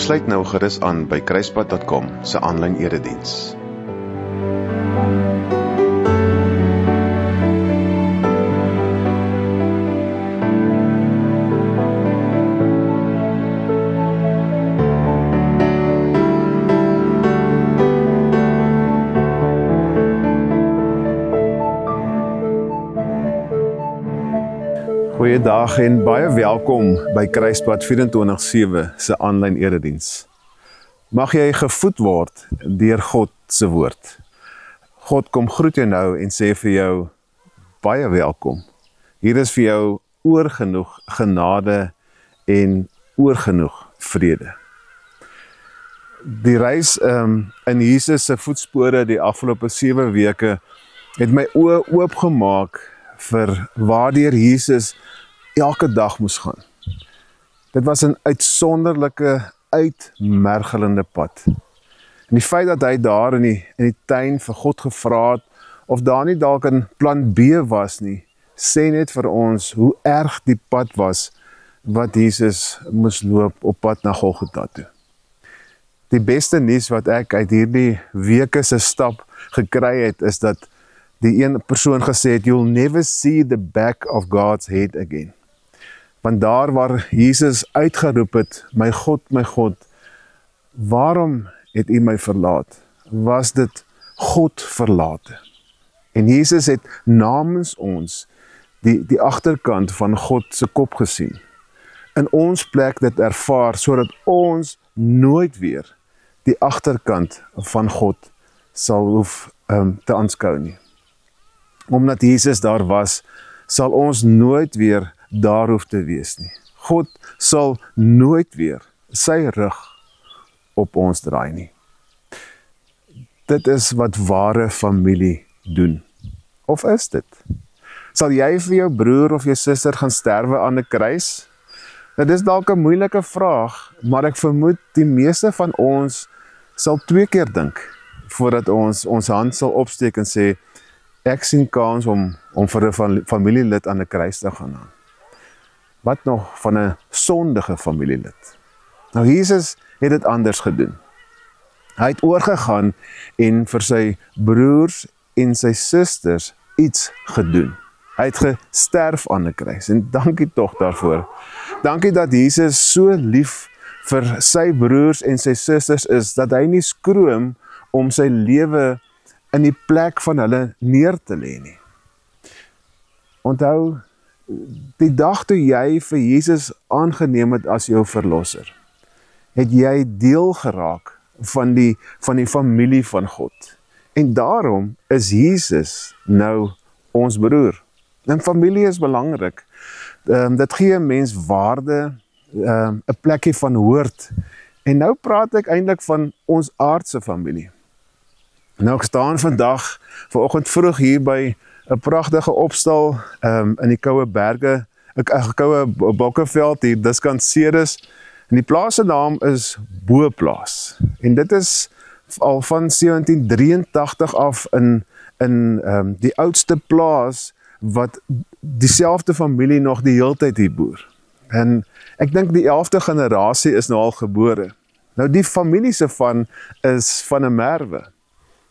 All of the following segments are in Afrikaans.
Sluit nou gerus aan by kruispad.com se aanlyn erediens. Goeiedag en baie welkom by Kruispad 24/7 se aanlyn erediens. Mag jy gevoed word deur God se woord. God kom groet jou nou en sê vir jou baie welkom. Hier is vir jou oorgenoeg genade en oorgenoeg vrede. Die reis in Jesus se voetspore die afgelope 7 weke het my oë oopgemaak vir waardeur Jesus elke dag moes gaan. Dit was 'n uitsonderlike, uitmergelende pad. En die feit dat hy daar in die tuin vir God gevra het, of daar nie dalk 'n plan B was nie, sê net vir ons hoe erg die pad was wat Jesus moes loop op pad na Golgotha toe. Die beste nuus wat ek uit hierdie weke se stap gekry het, is dat die een persoon gesê het, "You'll never see the back of God's head again." Want daar waar Jesus uitgeroep het, my God, waarom het U my verlaat? Was dit God verlate? En Jesus het namens ons die agterkant van God se kop gesien. In ons plek dit ervaar, sodat ons nooit weer die agterkant van God sal hoef te aanskou nie. Omdat Jesus daar was, sal ons nooit weer daar hoef te wees nie. God sal nooit weer sy rug op ons draai nie. Dit is wat ware familie doen. Of is dit? Sal jy vir jou broer of jou suster gaan sterwe aan 'n kruis? Dit is dalk 'n moeilike vraag, maar ek vermoed die meeste van ons sal 2 keer dink voordat ons hand sal opsteek en sê, ek sien kans om vir 'n familielid aan 'n kruis te gaan hang. Wat nog van 'n sondige familielid? Nou Jesus het dit anders gedoen. Hy het oorgegaan en vir sy broers en sy susters iets gedoen. Hy het gesterf aan 'n kruis en dankie tog daarvoor. Dankie dat Jesus so lief vir sy broers en sy susters is, dat hy nie skroom om sy lewe in die plek van hulle neer te lê nie. Onthou, die dag toe jy vir Jesus aangeneem het as jou verlosser, het jy deel geraak van die familie van God. En daarom is Jesus nou ons broer. En familie is belangrik. Dit gee 'n mens waarde, 'n plekkie van hoort. En nou praat ek eintlik van ons aardse familie. Nou ek staan vandag, vanoggend vroeg hier by 'n pragtige opstal in die koue berge, 'n koue bokkeveld hier diskant Ceres. En die plaas se naam is Boplaas. En dit is al van 1783 af in die oudste plaas wat dieselfde familie nog die heeltyd hier boer. En ek dink die 11de generasie is nou al gebore. Nou die familie se van is van 'n Merwe.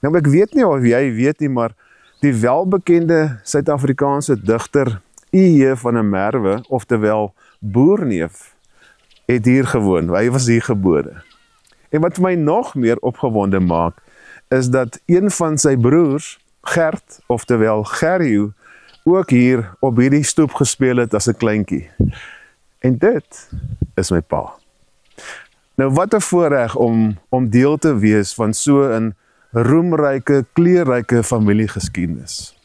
Nou ek weet nie of jy weet nie, maar die welbekende Suid-Afrikaanse digter I.J. van 'n Merwe, oftewel Boerneef, het hier gewoon. Hy was hier gebore. En wat my nog meer opgewonde maak, is dat een van sy broers, Gert, oftewel Gerrie, ook hier op hierdie stoep gespeel het as 'n kleintjie. En dit is my pa. Nou wat 'n voorreg om deel te wees van so 'n roemryke, kleurryke familiegeskiedenis.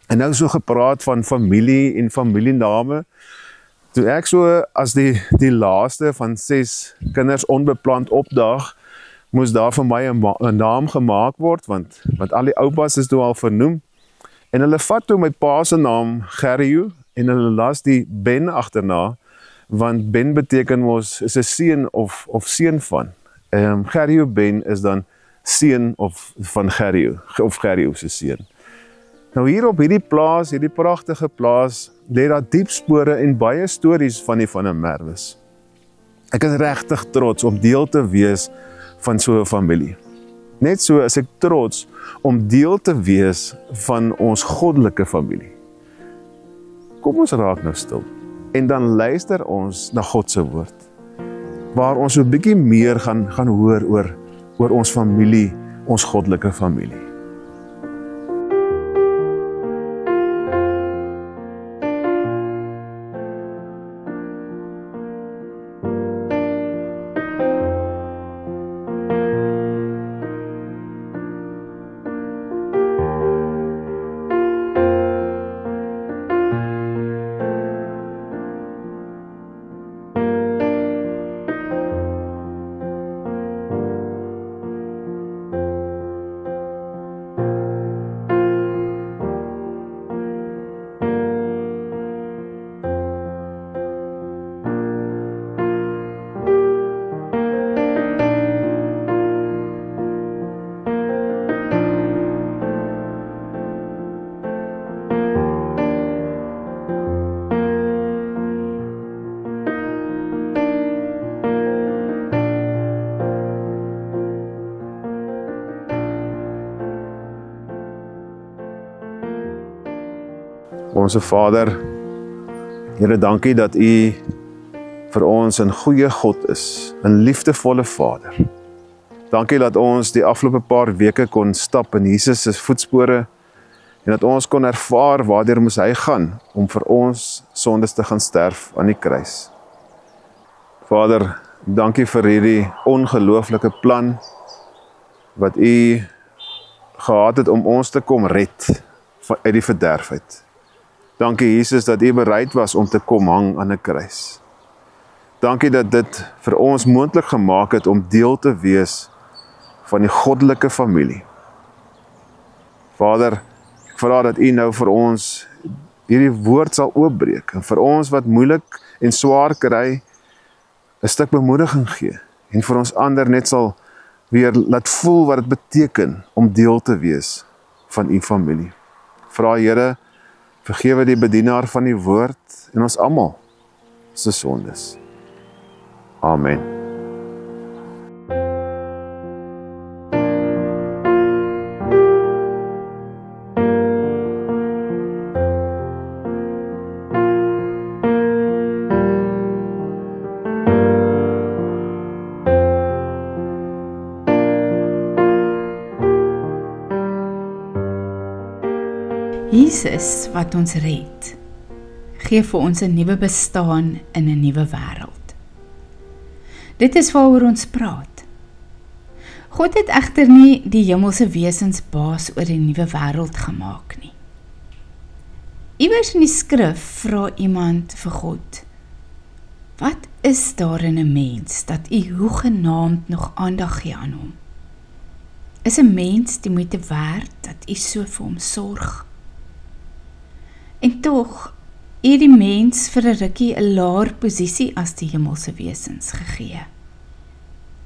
En nou so gepraat van familie en familiename, toe ek so as die laaste van 6 kinders onbeplant opdaag, moes daar vir my 'n naam gemaak word, want al die oupas is toe al vernoem. En hulle vat toe my pa se naam Gerrie en hulle las die Ben agterna, want Ben beteken mos is 'n seun of seun van. Gerrie Ben is dan seun van Gerrie of Gerrie se seun. Nou hier op hierdie plaas, hierdie pragtige plaas, lê daar diep spore en baie stories van die Van der Merwes. Ek is regtig trots om deel te wees van so 'n familie. Net so is ek trots om deel te wees van ons goddelike familie. Kom ons raak nou stil en dan luister ons na God se woord, waar ons so 'n bietjie meer gaan hoor oor ons familie, ons goddelike familie. Onse Vader, Here, dankie dat U vir ons 'n goeie God is, 'n liefdevolle Vader. Dankie dat ons die afgelope paar weke kon stap in Jesus se voetspore en dat ons kon ervaar waardeur moes hy gaan om vir ons sondes te gaan sterf aan die kruis. Vader, dankie vir hierdie ongelooflike plan wat U gehad het om ons te kom red uit die verderf uit. Dankie Jesus dat U bereid was om te kom hang aan 'n kruis. Dankie dat dit vir ons moontlik gemaak het om deel te wees van die goddelike familie. Vader, ek vra dat U nou vir ons hierdie woord sal oopbreek en vir ons wat moeilik en swaar kry 'n stuk bemoediging gee en vir ons ander net sal weer laat voel wat dit beteken om deel te wees van U familie. Vra Here, vergewe die bedienaar van die woord en ons almal se sondes. Amen. Jesus wat ons red, gee vir ons 'n nuwe bestaan in 'n nuwe wêreld. Dit is waaroor ons praat. God het egter nie die hemelse wesens baas oor die nuwe wêreld gemaak nie. Iewers in die skrif vra iemand vir God, wat is daar in 'n mens dat U hoegenaamd nog aandag gee aan hom? Is 'n mens die moeite werd dat U so vir hom sorg? En tog, het die mens vir 'n rukkie 'n laer posisie as die hemelse wesens gegee.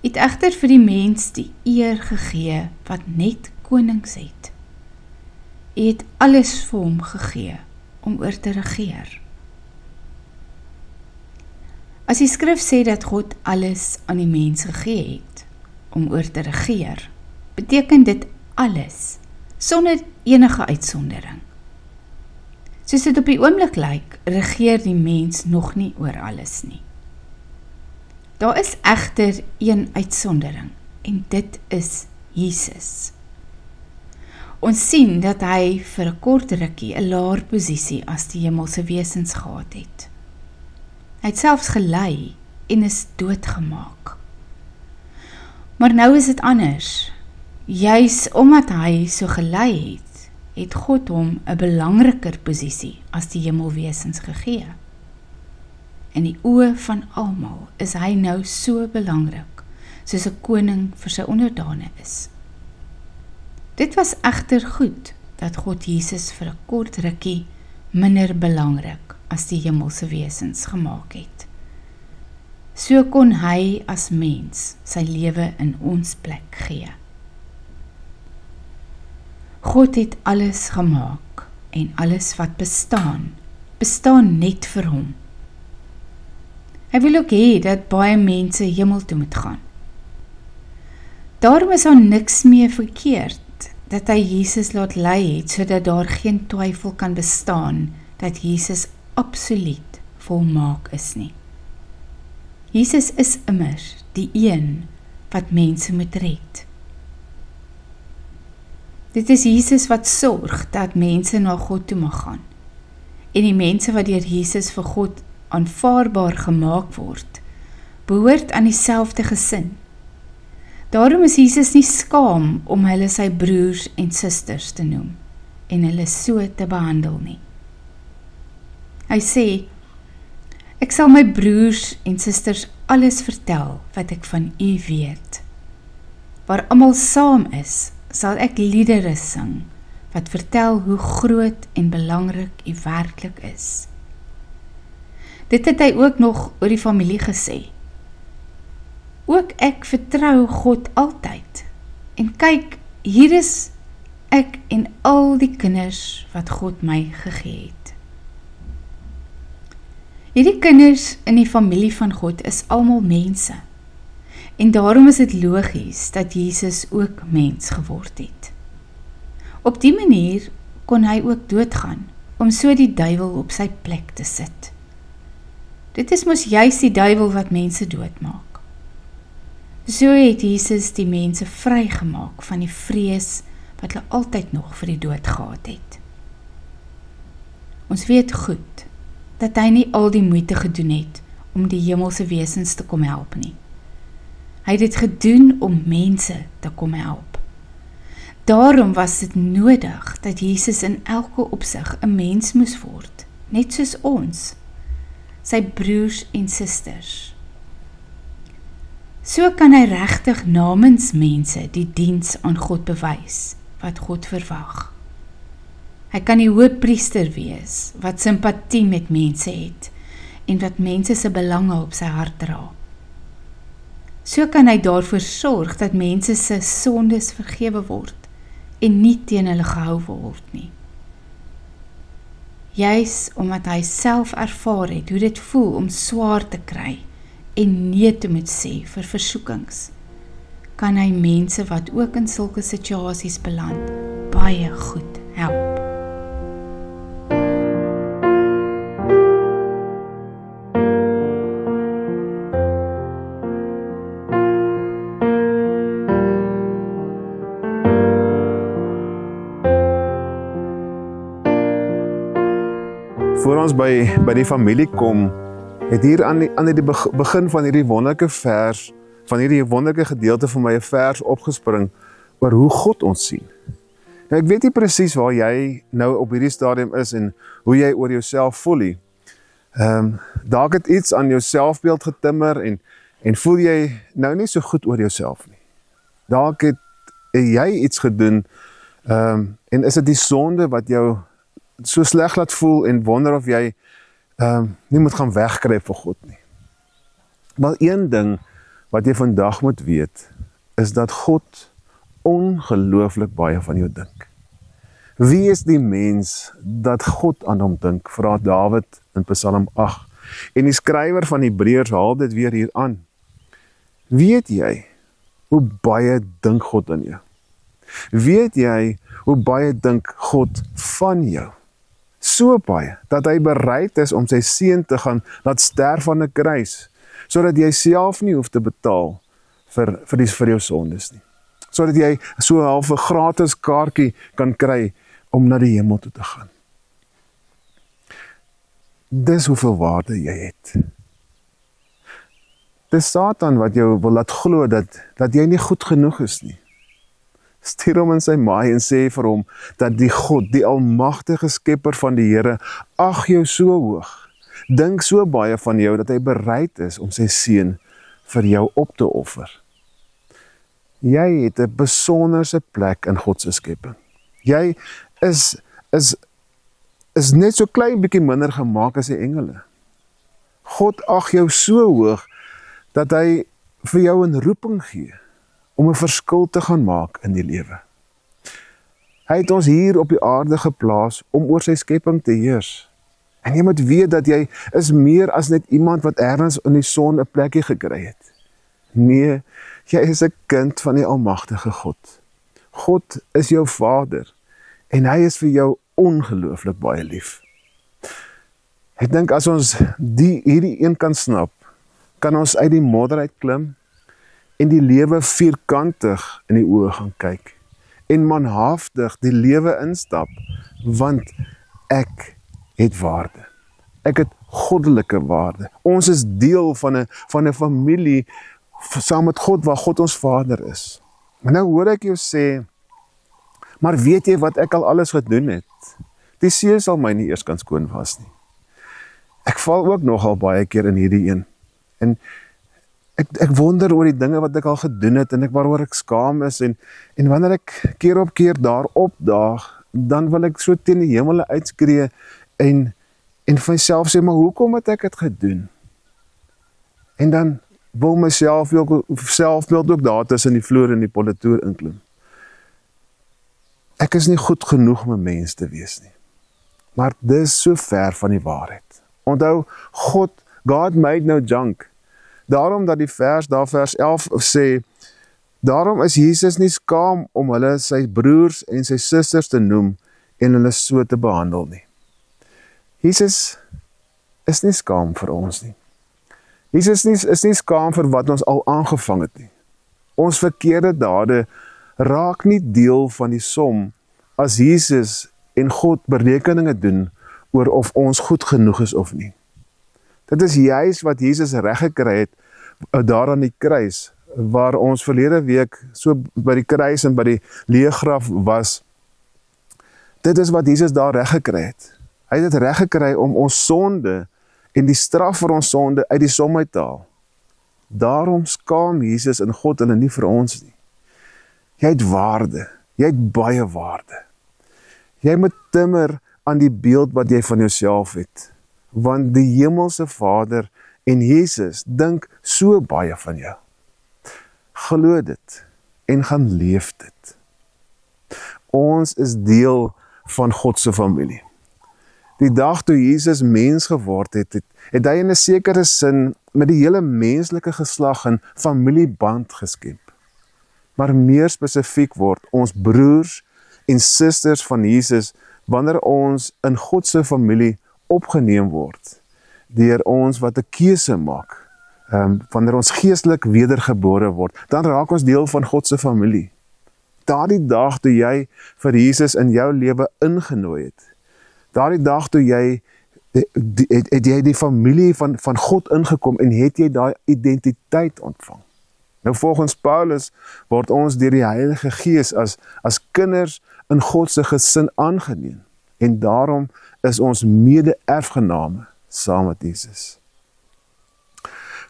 Het egter vir die mens die eer gegee wat net konings het. Het alles vir hom gegee om oor te regeer. As die skrif sê dat God alles aan die mens gegee het om oor te regeer, beteken dit alles, sonder enige uitsondering. Soos dit op die oomblik lyk, regeer die mens nog nie oor alles nie. Daar is egter een uitsondering, en dit is Jesus. Ons sien dat hy vir 'n kort rukkie 'n laer posisie as die hemelse wesens gehad het. Hy het selfs gelei en is doodgemaak. Maar nou is dit anders. Juis omdat hy so gelei het God hom 'n belangriker posisie as die hemelwesens gegee. In die oë van almal is hy nou so belangrik, soos 'n koning vir sy onderdane is. Dit was egter goed dat God Jesus vir 'n kort rukkie minder belangrik as die hemelse wesens gemaak het. So kon hy as mens sy lewe in ons plek gee. God het alles gemaak en alles wat bestaan net vir hom. Hy wil ook hê dat baie mense hemel toe moet gaan. Daarom is daar niks meer verkeerd dat hy Jesus laat lei het, sodat daar geen twyfel kan bestaan dat Jesus absoluut volmaak is nie. Jesus is immers die een wat mense moet red. Dit is Jesus wat sorg dat mense na God toe mag gaan. En die mense wat deur Jesus vir God aanvaarbaar gemaak word, behoort aan dieselfde gesin. Daarom is Jesus nie skaam om hulle sy broers en susters te noem en hulle so te behandel nie. Hy sê, ek sal my broers en susters alles vertel wat ek van u weet. Waar almal saam is, sal ek liedere sing wat vertel hoe groot en belangrik u werklik is. Dit het hy ook nog oor die familie gesê. Ook ek vertrou God altyd. En kyk, hier is ek en al die kinders wat God my gegee het. Hierdie kinders in die familie van God is almal mense. En daarom is dit logies dat Jesus ook mens geword het. Op die manier kon hy ook doodgaan, om so die duiwel op sy plek te sit. Dit is mos juist die duiwel wat mense doodmaak. So het Jesus die mense vrygemaak van die vrees wat hulle altyd nog vir die dood gehad het. Ons weet goed dat hy nie al die moeite gedoen het om die hemelse wesens te kom help nie. Hy het dit gedoen om mense te kom help. Daarom was dit nodig dat Jesus in elke opsig 'n mens moes word, net soos ons, sy broers en susters. So kan hy regtig namens mense die diens aan God bewys, wat God verwag. Hy kan die hoëpriester wees, wat simpatie met mense het, en wat mense se belange op sy hart dra. So kan hy daarvoor sorg dat mense se sondes vergewe word, en nie teen hulle gehou word nie. Juis omdat hy self ervaar het hoe dit voel om swaar te kry, en nee te moet sê vir versoekings, kan hy mense wat ook in sulke situasies beland, baie goed help. Voor ons by die familie kom, het hier aan die begin van hierdie wonderlike vers, van hierdie wonderlike gedeelte van my 'n vers opgespring oor hoe God ons sien. Nou, ek weet nie presies waar jy nou op hierdie stadium is en hoe jy oor jouself voel nie. Dalk het iets aan jou selfbeeld getimmer en voel jy nou nie so goed oor jouself nie. Dalk het jy iets gedoen en is dit die sonde wat jou so sleg laat voel en wonder of jy nie moet gaan wegkruip vir God nie. Maar een ding wat jy vandag moet weet, is dat God ongelooflik baie van jou dink. Wie is die mens dat God aan hom dink, vra Dawid in Psalm 8. En die skrywer van Hebreërs haal dit weer hier aan. Weet jy hoe baie dink God aan jou? Weet jy hoe baie dink God van jou? So baie, dat hy bereid is om sy seun te gaan laat sterf aan 'n kruis, sodat jy self nie hoef te betaal vir jou sondes nie. Sodat jy so half 'n gratis kaartjie kan kry om na die hemel toe te gaan. Dis hoeveel waarde jy het. Dis Satan wat jou wil laat glo dat jy nie goed genoeg is nie. Stuur hom in sy maai en sê vir hom dat die God, die almagtige skepper van die Here, ag jou so hoog, dink so baie van jou dat hy bereid is om sy seun vir jou op te offer. Jy het 'n besonderse plek in God se skepping. Jy is net so klein bietjie minder gemaak as die engele. God ag jou so hoog dat hy vir jou 'n roeping gee om 'n verskil te gaan maak in die lewe. Hy het ons hier op die aarde geplaas om oor sy skepping te heers. En jy moet weet dat jy is meer as net iemand wat ergens in die son 'n plekkie gekry het. Nee, jy is 'n kind van die almagtige God. God is jou Vader en hy is vir jou ongelooflik baie lief. Ek dink as ons hierdie een kan snap, kan ons uit die modder uit klim en die lewe vierkantig in die oë gaan kyk en manhaftig die lewe instap, want ek het waarde. Ek het goddelike waarde. Ons is deel van 'n familie saam met God, waar God ons Vader is. En nou hoor ek jou sê, maar weet jy wat ek al alles gedoen het? Die see sal my nie eers kan skoon was nie. Ek val ook nogal baie keer in hierdie een. En ek wonder oor die dinge wat ek al gedoen het, en waaroor ek skaam is, en wanneer ek keer op keer daar opdaag, dan wil ek so teen die hemel uitskree, en vir myself sê, maar hoekom het ek dit gedoen? En dan wil my selfbeeld ook daar tussen die vloer en die politoer inklim. Ek is nie goed genoeg om 'n mens te wees nie. Maar dis so ver van die waarheid. Onthou, God made no junk. Daarom dat die vers 11 sê, daarom is Jesus nie skaam om hulle sy broers en sy susters te noem en hulle so te behandel nie. Jesus is nie skaam vir ons nie. Jesus is nie skaam vir wat ons al aangevang het nie. Ons verkeerde dade raak nie deel van die som as Jesus en God berekeninge doen oor of ons goed genoeg is of nie. Dit is juis wat Jesus reggekry het daar aan die kruis, waar ons verlede week so by die kruis en by die leegraf was. Dit is wat Jesus daar reggekry het. Hy het dit reggekry om ons sonde en die straf vir ons sonde uit die som uit te haal. Daarom skaam Jesus en God hulle nie vir ons nie. Jy het waarde, jy het baie waarde. Jy moet timmer aan die beeld wat jy van jouself het, want die hemelse Vader en Jesus dink so baie van jou. Glo dit en gaan leef dit. Ons is deel van God se familie. Die dag toe Jesus mens geword het hy in 'n sekere sin met die hele menslike geslag 'n familieband geskep. Maar meer spesifiek word ons broers en susters van Jesus wanneer ons in God se familie opgeneem word deur ons wat 'n keuse maak. Wanneer ons geestelik wedergebore word, dan raak ons deel van God se familie. Daardie dag toe jy vir Jesus in jou lewe ingenooi het, daardie dag toe het jy die familie van God ingekom en het jy daai identiteit ontvang. Nou volgens Paulus word ons deur die Heilige Gees as kinders in God se gesin aangeneem. En daarom is ons mede-erfgename saam met Jesus.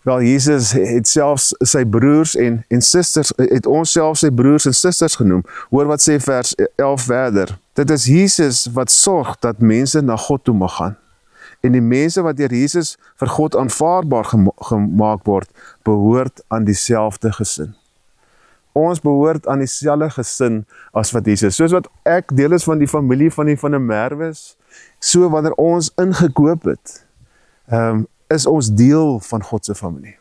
Wel, Jesus het selfs sy broers en susters, het ons selfs sy broers en susters genoem. Hoor wat sê vers 11 verder. Dit is Jesus wat sorg dat mense na God toe mag gaan. En die mense wat deur Jesus vir God aanvaarbaar gemaak word, behoort aan dieselfde gesin. Ons behoort aan dieselfde gesin as wat Jesus. Soos wat ek deel is van die familie van die Merwes, so wanneer ons ingekoop het, is ons deel van God se familie.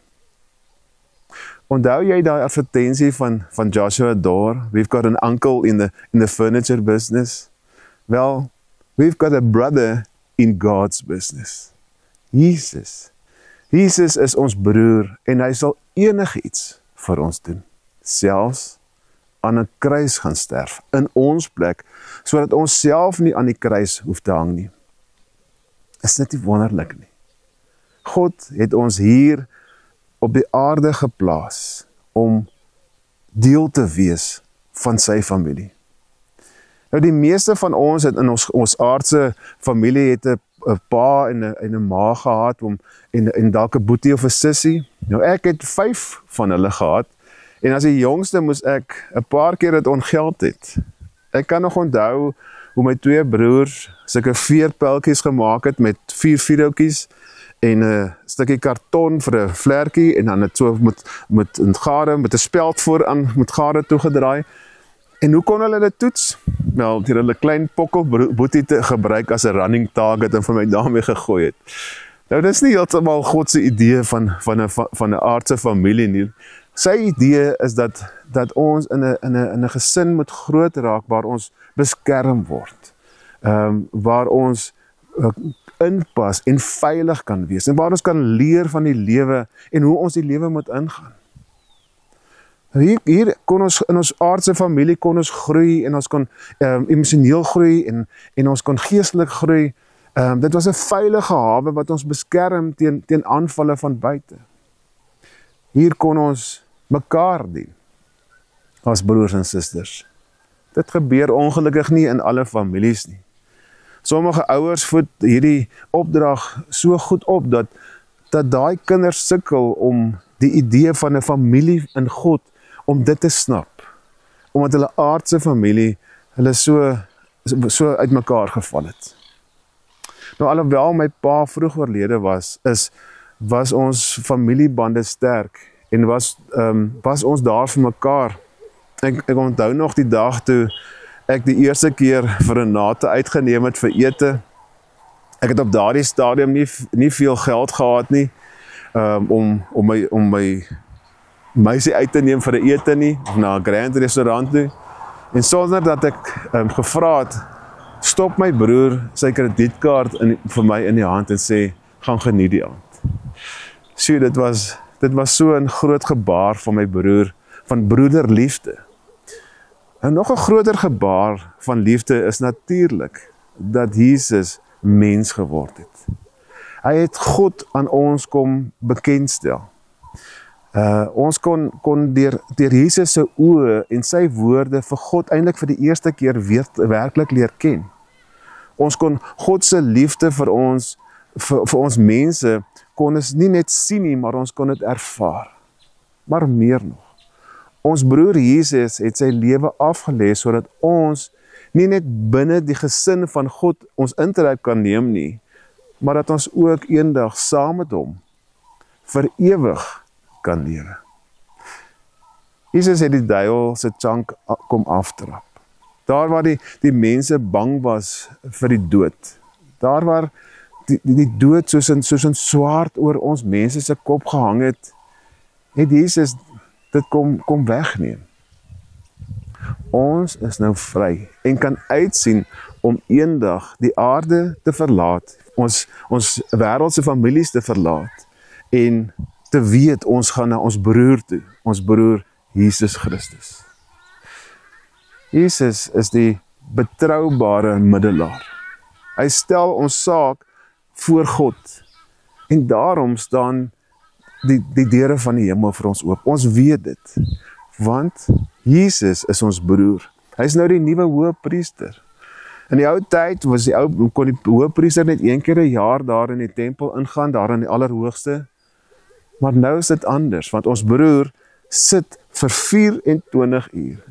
Onthou jy daai advertensie van Joshua Dore? We've got an uncle in the furniture business. Well, we've got a brother in God's business. Jesus is ons broer en hy sal enigiets vir ons doen. Selfs aan 'n kruis gaan sterf in ons plek, sodat ons self nie aan die kruis hoef te hang nie. Is dit nie wonderlik nie? God het ons hier op die aarde geplaas om deel te wees van sy familie. Nou die meeste van ons het in ons aardse familie het 'n pa en 'n ma gehad en dalk 'n boetie of 'n sussie. Nou ek het 5 van hulle gehad en as die jongste moes ek 'n paar keer dit ongeld het. Ek kan nog onthou hoe my 2 broers sulke veerpeltjies gemaak het met 4 vierhoutjies en 'n stukkie karton vir 'n vlekkie en dan het so met 'n speld vooraan met gade toegedraai. En hoe kon hulle dit toets? Wel, deur hulle klein pokkelboetie te gebruik as 'n running target en vir my daarmee gegooi het. Nou, dis nie heeltemal God se idee van 'n aardse familie nie. Sy idee is dat ons in 'n gesin moet groot raak waar ons beskerm word. Waar ons inpas en veilig kan wees en waar ons kan leer van die lewe en hoe ons die lewe moet ingaan. Hier kon ons in ons aardse familie kon ons groei en ons kon emosioneel groei en ons kon geestelik groei. Dit was 'n veilige hawe wat ons beskerm teen aanvalle van buite. Hier kon ons mekaar dien as broers en susters. Dit gebeur ongelukkig nie in alle families nie. Sommige ouers voed hierdie opdrag so goed op dat daai kinders sukkel om die idee van 'n familie in God om dit te snap. Omdat hulle aardse familie hulle so uitmekaar geval het. Nou alhoewel my pa vroeg oorlede was ons familiebande sterk en was ons daar vir mekaar. Ek onthou nog die dag toe ek die eerste keer vir Renate uitgeneem het vir ete. Ek het op daardie stadium nie veel geld gehad nie om my meisie uit te neem vir 'n ete nie of na 'n grand restaurant toe. En sonder dat ek gevra het, stop my broer sy kredietkaart vir my in die hand en sê, gaan geniet die aand. So dit was so 'n groot gebaar van my broer, van broederliefde. En nog 'n groter gebaar van liefde is natuurlik dat Jesus mens geword het. Hy het God aan ons kom bekendstel. Ons kon deur Jesus se oë en sy woorde vir God eintlik vir die eerste keer werklik leer ken. Ons kon God se liefde vir ons mense kon ons nie net sien nie, maar ons kon dit ervaar. Maar meer nog. Ons broer Jesus het sy lewe afgelê sodat ons nie net binne die gesin van God ons intrek kan neem nie, maar dat ons ook eendag saam met hom vir ewig kan lewe. Jesus het die duiwel se chunk kom aftrap. Daar waar die mense bang was vir die dood. Daar waar die dood soos 'n swaard oor ons mense se kop gehang het Jesus dit kom wegneem. Ons is nou vry en kan uitsien om eendag die aarde te verlaat, ons wêreldse families te verlaat en te weet ons gaan na ons broer toe, ons broer Jesus Christus. Jesus is die betroubare middelaar. Hy stel ons saak voor God en daarom staan die deure van die hemel vir ons oop. Ons weet dit, want Jesus is ons broer. Hy is nou die nuwe hoëpriester. In die ou tyd kon die hoëpriester net een keer 'n jaar daar in die tempel ingaan, daar in die allerhoogste. Maar nou is dit anders, want ons broer sit vir 24 uur.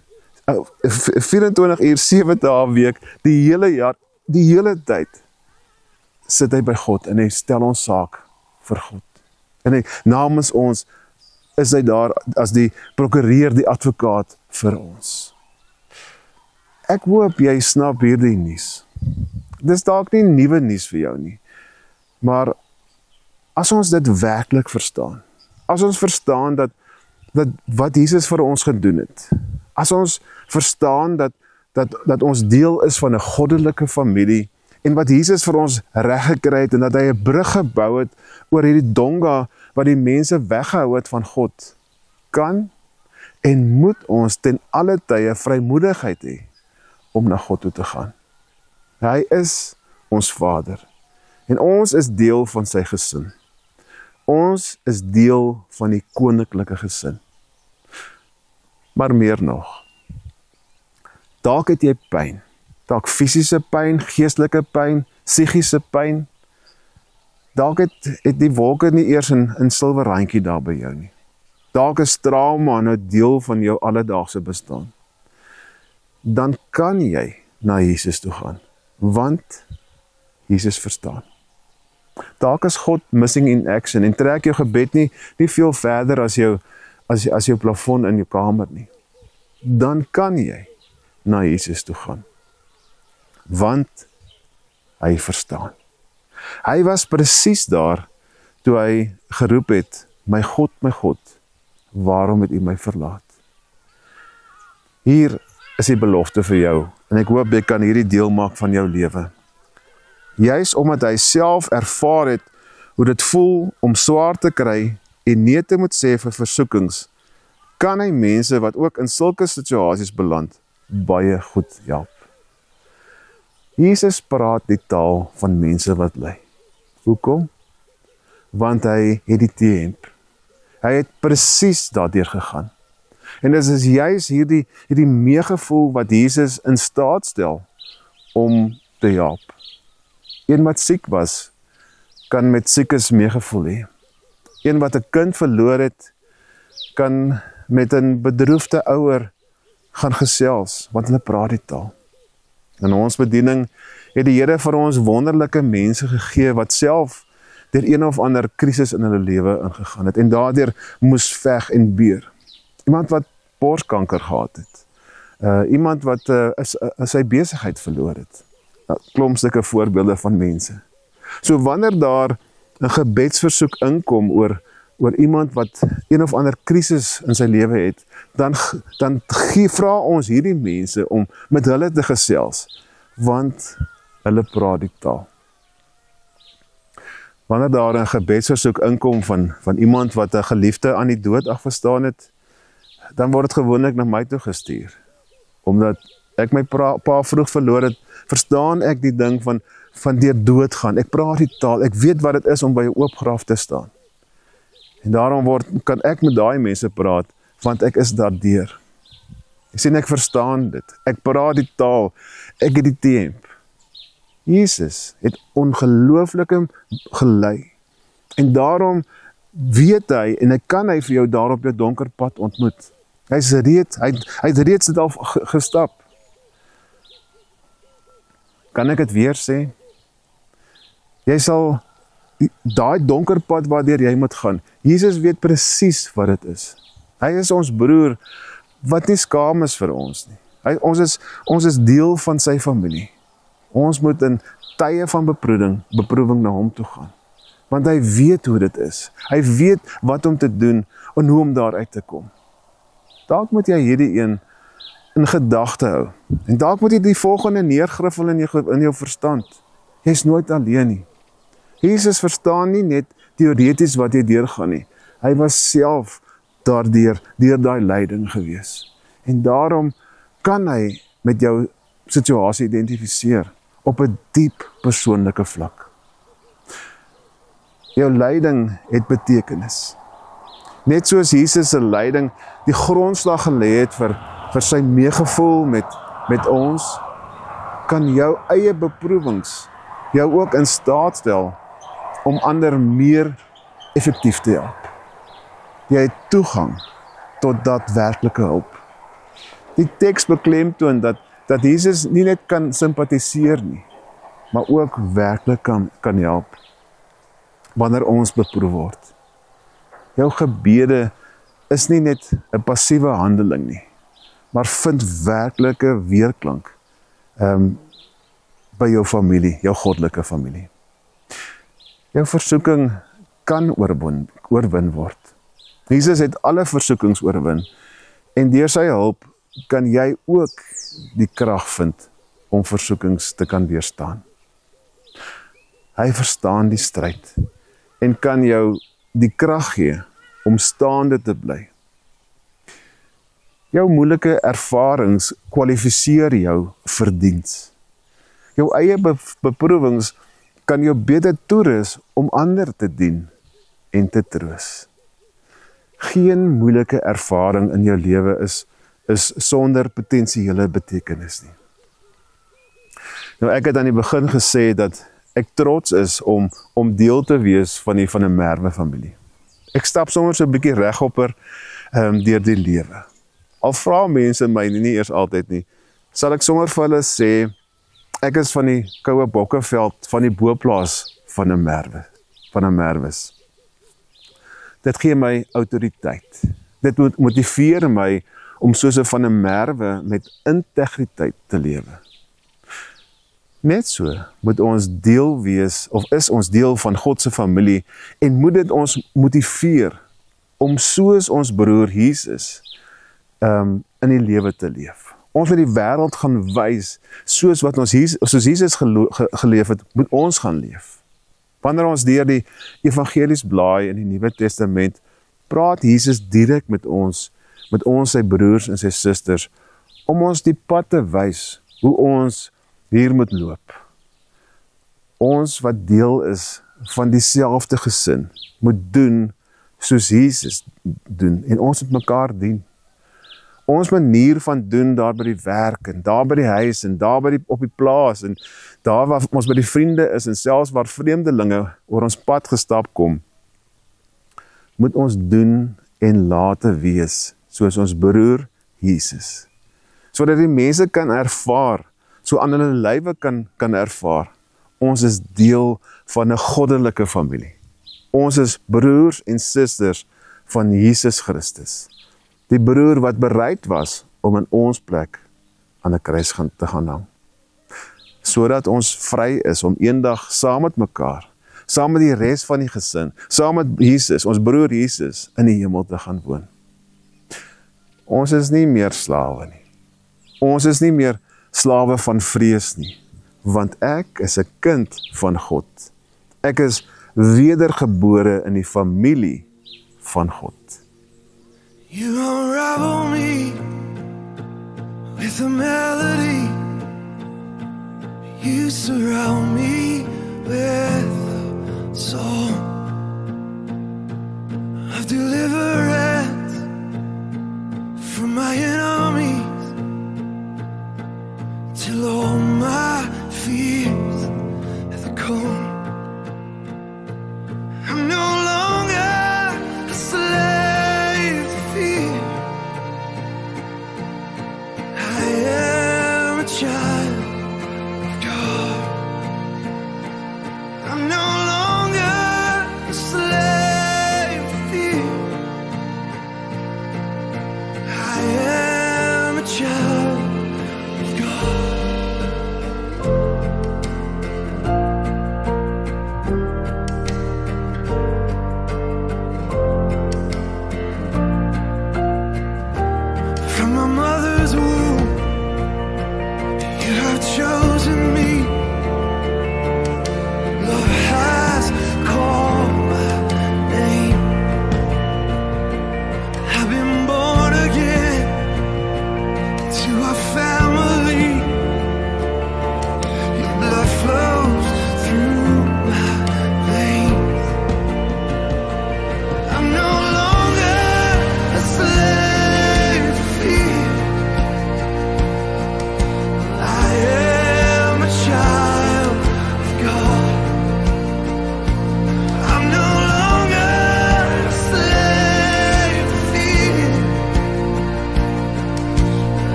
24 uur, 7 dae 'n week, die hele jaar, die hele tyd sit hy by God en hy stel ons saak vir God. En hy, namens ons is hy daar as die prokureur, die advokaat vir ons. Ek hoop jy snap hierdie nuus. Dis dalk nie nuwe nuus vir jou nie, maar as ons dit werklik verstaan, as ons verstaan dat wat Jesus vir ons gedoen het, as ons verstaan dat ons deel is van 'n goddelike familie, en wat Jesus vir ons reg gekry het, en dat hy 'n brug gebou het oor hierdie donga, wat die mense weggehou het van God, kan en moet ons ten alle tye vrymoedigheid hê, om na God toe te gaan. Hy is ons Vader, en ons is deel van sy gesin. Ons is deel van die koninklike gesin. Maar meer nog, dalk het jy pyn, dalk fisiese pyn, geestelike pyn, psigiese pyn, dalk het die wolke nie eers in silwer randjie daar by jou nie. Dalk is trauma nou deel van jou alledaagse bestaan. Dan kan jy na Jesus toe gaan, want Jesus verstaan. Dalk is God missing in action en trek jou gebed nie veel verder as jou plafon in jou kamer nie. Dan kan jy na Jesus toe gaan. Want hy verstaan. Hy was presies daar toe hy geroep het, my God, waarom het u my verlaat? Hier is die belofte vir jou, en ek hoop jy kan hierdie deel maak van jou lewe. Juis omdat hy self ervaar het hoe dit voel om swaar te kry en nee te moet sê vir versoekings, kan hy mense wat ook in sulke situasies beland, baie goed help. Jesus praat die taal van mense wat ly. Hoekom? Want hy het die T-hemp. Hy het presies daardeur gegaan. En dit is juis hierdie meegevoel wat Jesus in staat stel om te help. Een wat siek was, kan met siekes meegevoel hê. Een wat 'n kind verloor het, kan met 'n bedroefde ouer gaan gesels, want hulle praat die taal. In ons bediening het die Here vir ons wonderlike mense gegee wat self deur een of ander krisis in hulle lewe ingegaan het en daardeur moes veg en beer. Iemand wat borskanker gehad het. Iemand wat sy besigheid verloor het. Klomp sulke voorbeelde van mense. So wanneer daar 'n gebedsversoek inkom oor iemand wat een of ander krisis in sy lewe het, dan vra ons hierdie mense om met hulle te gesels, want hulle praat die taal. Wanneer daar 'n gebedsversoek inkom van iemand wat 'n geliefde aan die dood afgestaan het, dan word dit gewoonlik na my toe gestuur. Omdat ek my pa vroeg verloor het, verstaan ek die ding van deur doodgaan. Ek praat die taal, ek weet wat dit is om by 'n oop graf te staan. En daarom kan ek met daai mense praat, want ek is daardeur. Ek sien ek verstaan dit. Ek praat die taal, ek het die T-hemp. Jesus het ongelooflik gelei. En daarom weet hy, en hy kan vir jou daar op jou donker pad ontmoet. Hy het reeds dit al gestap. Kan ek het weer sê? Jy sal daai donker pad waardeur jy moet gaan. Jesus weet presies wat dit is. Hy is ons broer wat nie skaam is vir ons nie. Ons is deel van sy familie. Ons moet in tye van beproewing na hom toe gaan. Want hy weet hoe dit is. Hy weet wat om te doen en hoe om daar uit te kom. Dalk moet jy hierdie een in gedagte hou. En dalk moet jy die volgende neergriffel in jou verstand. Jy is nooit alleen nie. Jesus verstaan nie net teoreties wat jy deurgaan nie. Hy was self deur daai lyding gewees. En daarom kan hy met jou situasie identifiseer op 'n diep persoonlike vlak. Jou lyding het betekenis. Net soos Jesus se lyding die grondslag gelê het vir sy meegevoel met ons, kan jou eie beproewings jou ook in staat stel om ander meer effektief te help. Jy het toegang tot daadwerklike hulp. Die teks beklemtoon dat Jesus nie net kan simpatiseer nie, maar ook werklik kan help wanneer ons beproef word. Jou gebede is nie net 'n passiewe handeling nie, maar vind werklike weerklank by jou familie, jou goddelike familie. Jou versoeking kan oorwin word. Jesus het alle versoekings oorwin en deur sy hulp kan jy ook die krag vind om versoekings te kan weerstaan. Hy verstaan die stryd en kan jou die krag gee om staande te bly. Jou moeilike ervarings kwalifiseer jou vir diens. Jou eie beproewings kan jou beter toerus om ander te dien en te troos. Geen moeilike ervaring in jou lewe is sonder potensiële betekenis nie. Nou ek het aan die begin gesê dat ek trots is om deel te wees van die Van der Merwe familie. Ek stap sommer so 'n bietjie regopper deur die lewe. Al vra mense my nie eers altyd nie, sal ek sommer vir hulle sê ek is van die Koue Bokkeveld van die boplaas van 'n Merwes. Dit gee my autoriteit. Dit motiveer my om soos 'n van 'n merwe met integriteit te lewe. Net so moet ons deel wees, of is ons deel van God se familie, en moet dit ons motiveer om soos ons broer Jesus in die lewe te leef. Ons moet die wêreld gaan wys, soos Jesus geleef het, moet ons gaan leef. Wanneer ons deur die evangelies blaai in die Nuwe Testament, praat Jesus direk met ons sy broers en sy susters, om ons die pad te wys, hoe ons hier moet loop. Ons wat deel is van dieselfde gesin, moet doen soos Jesus doen, en ons moet mekaar dien. Ons manier van doen daar by die werk, en daar by die huis, en daar by op die plaas, en daar waar ons by die vriende is, en selfs waar vreemdelinge oor ons pad gestap kom, moet ons doen en late wees, soos ons broer Jesus. Sodat die mense kan ervaar, so aan hulle lywe kan ervaar, ons is deel van 'n goddelike familie. Ons is broers en susters van Jesus Christus. Die broer wat bereid was om in ons plek aan 'n kruis te gaan hang. Sodat ons vry is om eendag saam met mekaar, saam met die res van die gesin, saam met Jesus, ons broer Jesus, in die hemel te gaan woon. Ons is nie meer slawe nie. Ons is nie meer slawe van vrees nie, want ek is 'n kind van God. Ek is wedergebore in die familie van God. You unravel me with a melody. You surround me with a song of deliverance from my enemies, till all my fears have gone. I'm no longer a slave to fear. I am a child of God. I'm no longer a slave to fear. I am a child of God. From my mother's womb, you have chosen me. Love has called my name. I've been born again to a family. Your blood flows through my veins. I'm no longer a slave to fear. I am a child of God. I'm no longer a slave to fear.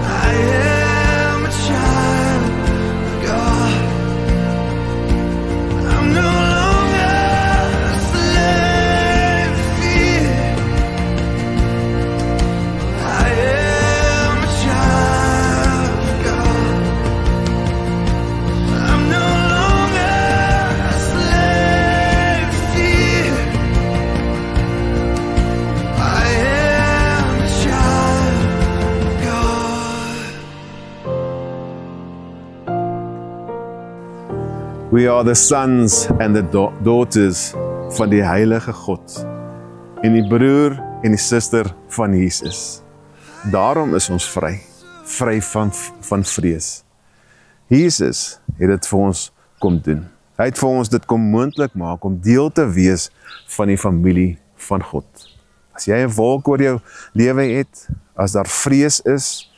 I am a child of God. I'm no longer a slave to fear. I am a child of God. I'm no longer a slave to fear. I am a child of God. We are the sons and the daughters van die heilige God, en die broer en die suster van Jesus. Daarom is ons vry van vrees. Jesus het dit vir ons kom doen. Hy het vir ons dit kom moontlik maak om deel te wees van die familie van God. As jy 'n wolk oor jou lewe het, as daar vrees is,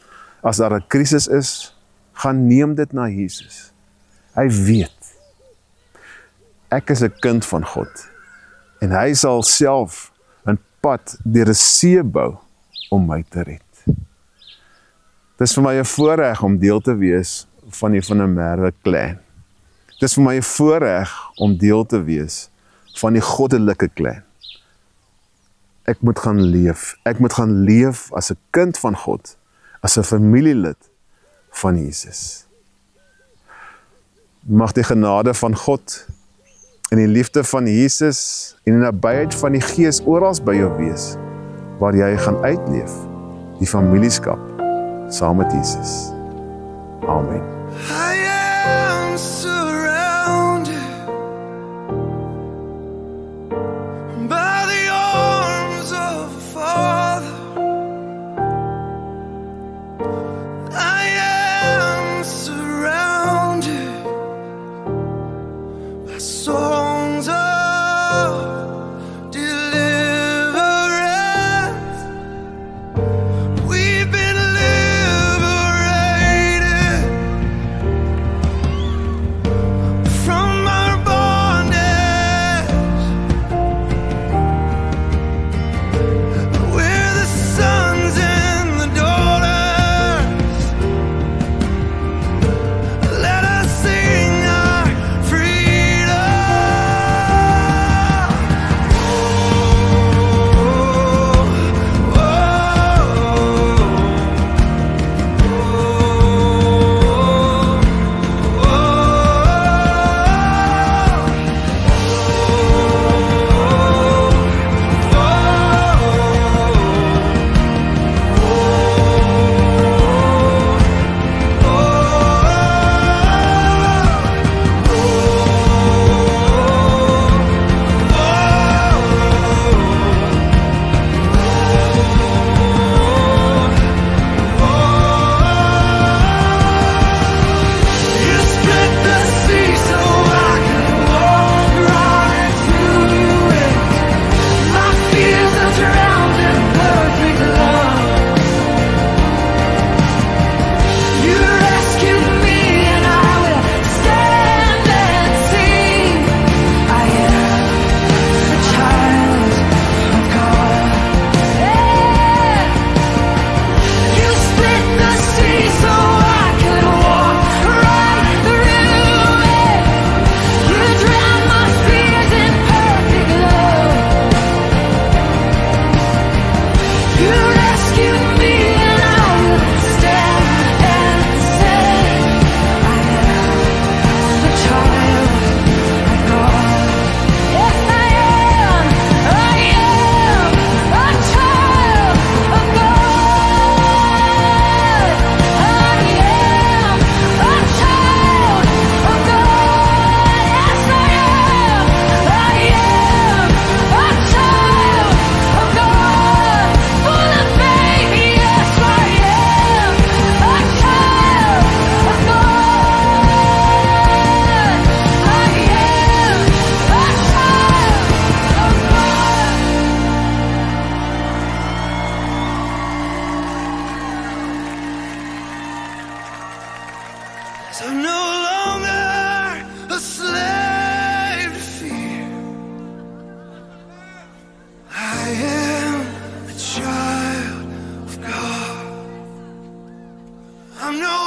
as daar 'n krisis is, gaan neem dit na Jesus. Hy weet, ek is 'n kind van God, en hy sal self 'n pad deur 'n see bou om my te red. Dis vir my 'n voorreg om deel te wees van die Van der Merwe clan. Dis vir my 'n voorreg om deel te wees van die goddelike clan. ek moet gaan leef. Ek moet gaan leef as 'n kind van God, as 'n familielid van Jesus. Mag die genade van God en die liefde van Jesus en die nabyheid van die Gees oral by jou wees, waar jy gaan uitleef, die familieskap saam met Jesus. Amen. I am surrounded by the arms of a Father. I am surrounded by songs of deliverance. We've been liberated from our bondage. We're the sons and the daughters. Let us sing our freedom. Oh, you split the sea so I could walk right through it. My fears are drowned in perfect love. You rescued me and I will stand and sing. I am a child of God. Yeah. You split the sea so I could walk right through it. You drowned my fears in perfect love. You rescued me and I will stand and say, I am a child of God. Yes, I am a child of God. I am a child of God. Yes, I am a child of God. Full of faith, yes, I am a child of God. I am a child of God. So I'm no longer a slave to fear. I am a child of God. I'm no